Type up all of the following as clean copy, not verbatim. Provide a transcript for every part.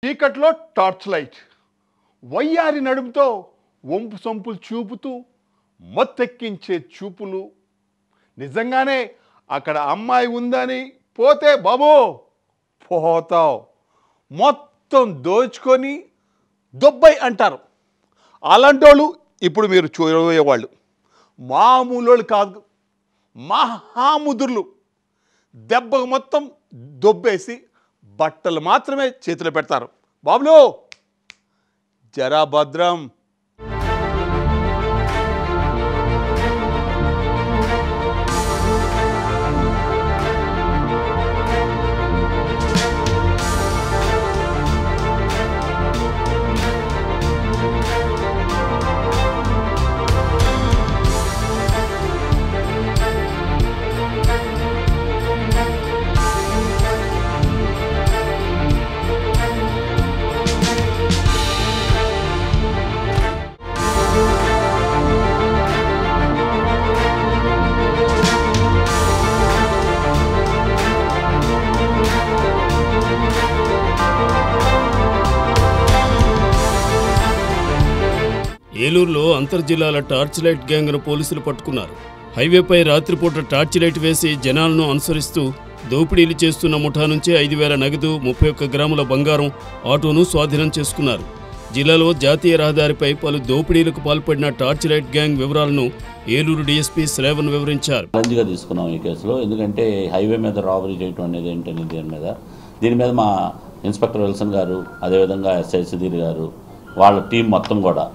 చీకట్లో torch light వయ్యారి నడుముతో వంపు సొంపులు చూపుతూ మత్తెక్కించే చూపులు. నిజంగానే అక్కడ అమ్మాయి ఉందని పోతే బాబో పోతావు, మొత్తం దోచుకొని దొబ్బై అంటారు. అలాంటి వాళ్ళు ఇప్పుడు మీరు చూడబోయేవాళ్ళు మామూలు కాదు, మహాముదుర్లు. దెబ్బకు మొత్తం దొబ్బేసి బట్టలు మాత్రమే చేతిలో పెడతారు. బాబులు జరా భద్రం. ఏలూరులో అంతర్జిల్లాల టార్చ్ లైట్ గ్యాంగ్ను పోలీసులు పట్టుకున్నారు. హైవేపై రాత్రిపూట టార్చ్ లైట్ వేసి జనాలను అనుసరిస్తూ దోపిడీలు చేస్తున్న ముఠా నుంచి 5,000 నగదు, 31 గ్రాముల బంగారం, ఆటోను స్వాధీనం చేసుకున్నారు. జిల్లాలో జాతీయ రహదారిపై పలు దోపిడీలకు పాల్పడిన టార్చ్ లైట్ గ్యాంగ్ వివరాలను ఏలూరు డీఎస్పీ శ్రావణ్ వివరించారు. ఛాలెంజ్గా తీసుకున్నాం ఈ కేసులో. ఎందుకంటే హైవే మీద రాబరీ చేయడం అనేది ఏంటనే దీని మీద మా ఇన్స్పెక్టర్ విల్సన్ గారు, అదేవిధంగా ఎస్ఐ సుధీర్ గారు, వాళ్ళ టీం మొత్తం కూడా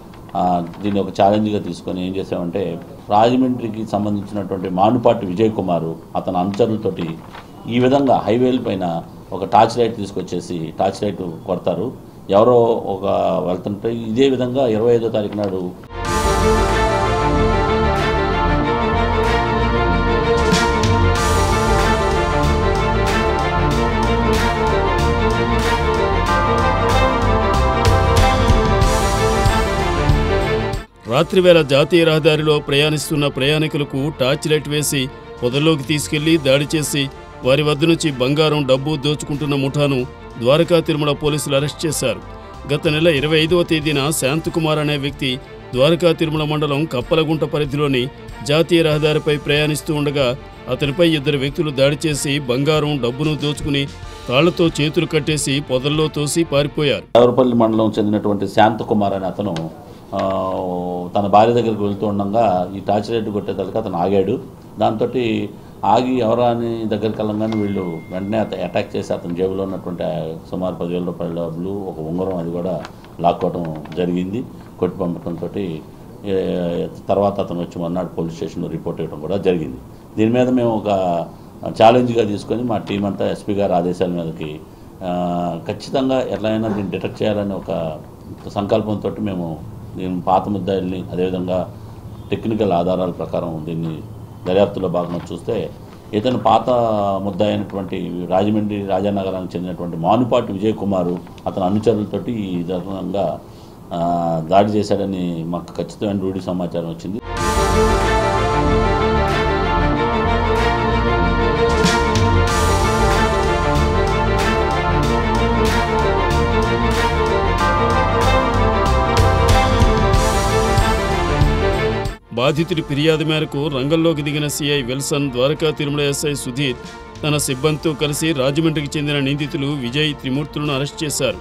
దీన్ని ఒక ఛాలెంజ్గా తీసుకొని ఏం చేసామంటే, రాజమండ్రికి సంబంధించినటువంటి మానుపాటి విజయ్ కుమారు అతని అనుచరులతోటి ఈ విధంగా హైవేల పైన ఒక టార్చ్ లైట్ తీసుకొచ్చేసి టార్చ్ లైట్ కొడతారు. ఎవరో ఒక వెళ్తుంటే ఇదే విధంగా 25వ తారీఖు నాడు రాత్రివేళ జాతీయ రహదారిలో ప్రయాణిస్తున్న ప్రయాణికులకు టార్చ్ లైట్ వేసి పొదల్లోకి తీసుకెళ్లి దాడి చేసి వారి వద్ద నుంచి బంగారం, డబ్బు దోచుకుంటున్న ముఠాను ద్వారకా తిరుమల పోలీసులు అరెస్ట్ చేశారు. గత నెల 25వ తేదీన శాంతకుమార్ అనే వ్యక్తి ద్వారకా తిరుమల మండలం కప్పలగుంట పరిధిలోని జాతీయ రహదారిపై ప్రయాణిస్తూ ఉండగా అతనిపై 2 వ్యక్తులు దాడి చేసి బంగారం, డబ్బును దోచుకుని తాళ్లతో చేతులు కట్టేసి పొదల్లో తోసి పారిపోయారు. దేవరపల్లి మండలం చెందినటువంటి శాంతకుమార్ అనే అతను తన భార్య దగ్గరికి వెళ్తూ ఉండగా ఈ టార్చ్ లైట్ కొట్టేదానికి అతను ఆగాడు. దాంతో ఆగి ఎవరా అని దగ్గరికి వెళ్ళగానే వీళ్ళు వెంటనే అటాక్ చేసి అతని జేబులో ఉన్నటువంటి సుమారు 10,000 రూపాయల డబ్బులు, ఒక ఉంగరం అది కూడా లాక్కోవడం జరిగింది. కొట్టి పంపడంతో తర్వాత అతను వచ్చి మొన్నటి పోలీస్ స్టేషన్లో రిపోర్ట్ చేయడం కూడా జరిగింది. దీని మీద మేము ఒక ఛాలెంజ్గా తీసుకొని మా టీం అంతా ఎస్పీ గారి ఆదేశాల మీదకి ఖచ్చితంగా ఎట్లయినా దీన్ని డిటెక్ట్ చేయాలని ఒక సంకల్పంతో మేము దీని పాత ముద్దాయిల్ని, అదేవిధంగా టెక్నికల్ ఆధారాల ప్రకారం దీన్ని దర్యాప్తులో భాగంగా చూస్తే ఇతను పాత ముద్దాయి అయినటువంటి రాజమండ్రి రాజానగరానికి చెందినటువంటి మానుపాటి విజయ్ కుమారు అతని అనుచరులతోటి ఈ విధంగా దాడి చేశాడని మాకు ఖచ్చితమైన రూఢి సమాచారం వచ్చింది. బాధితుడి ఫిర్యాదు మేరకు రంగంలోకి దిగిన CI Wilson, Dwaraka Tirumala SI Sudheer తన సిబ్బందితో కలిసి రాజమండ్రికి చెందిన నిందితులు విజయ్, త్రిమూర్తులను అరెస్ట్ చేశారు.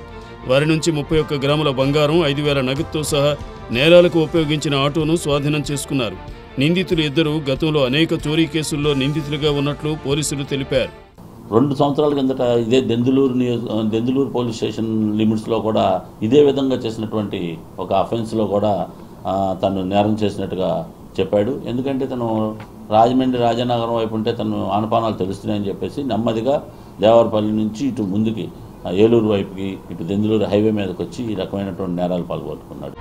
వారి నుంచి 31 గ్రాముల బంగారం, 5,000 నగదుతో సహా నేరాలకు ఉపయోగించిన ఆటోను స్వాధీనం చేసుకున్నారు. నిందితులు 2 గతంలో అనేక చోరీ కేసుల్లో నిందితులుగా ఉన్నట్లు పోలీసులు తెలిపారు. 2 సంవత్సరాల కిందట ఇదే దెందులూరు పోలీస్ స్టేషన్ లిమిట్స్లో కూడా ఇదే విధంగా చేసినటువంటి ఒక అఫెన్స్లో కూడా తను నేరం చేసినట్టుగా చెప్పాడు. ఎందుకంటే తను రాజమండ్రి రాజానగరం వైపు ఉంటే తను ఆనపానాలు తెలుస్తున్నాయని చెప్పేసి నెమ్మదిగా దేవరపల్లి నుంచి ఇటు ముందుకి ఏలూరు వైపుకి, ఇటు దెందులూరు హైవే మీదకి వచ్చి ఈ రకమైనటువంటి నేరాలు పాల్గొట్టుకున్నాడు.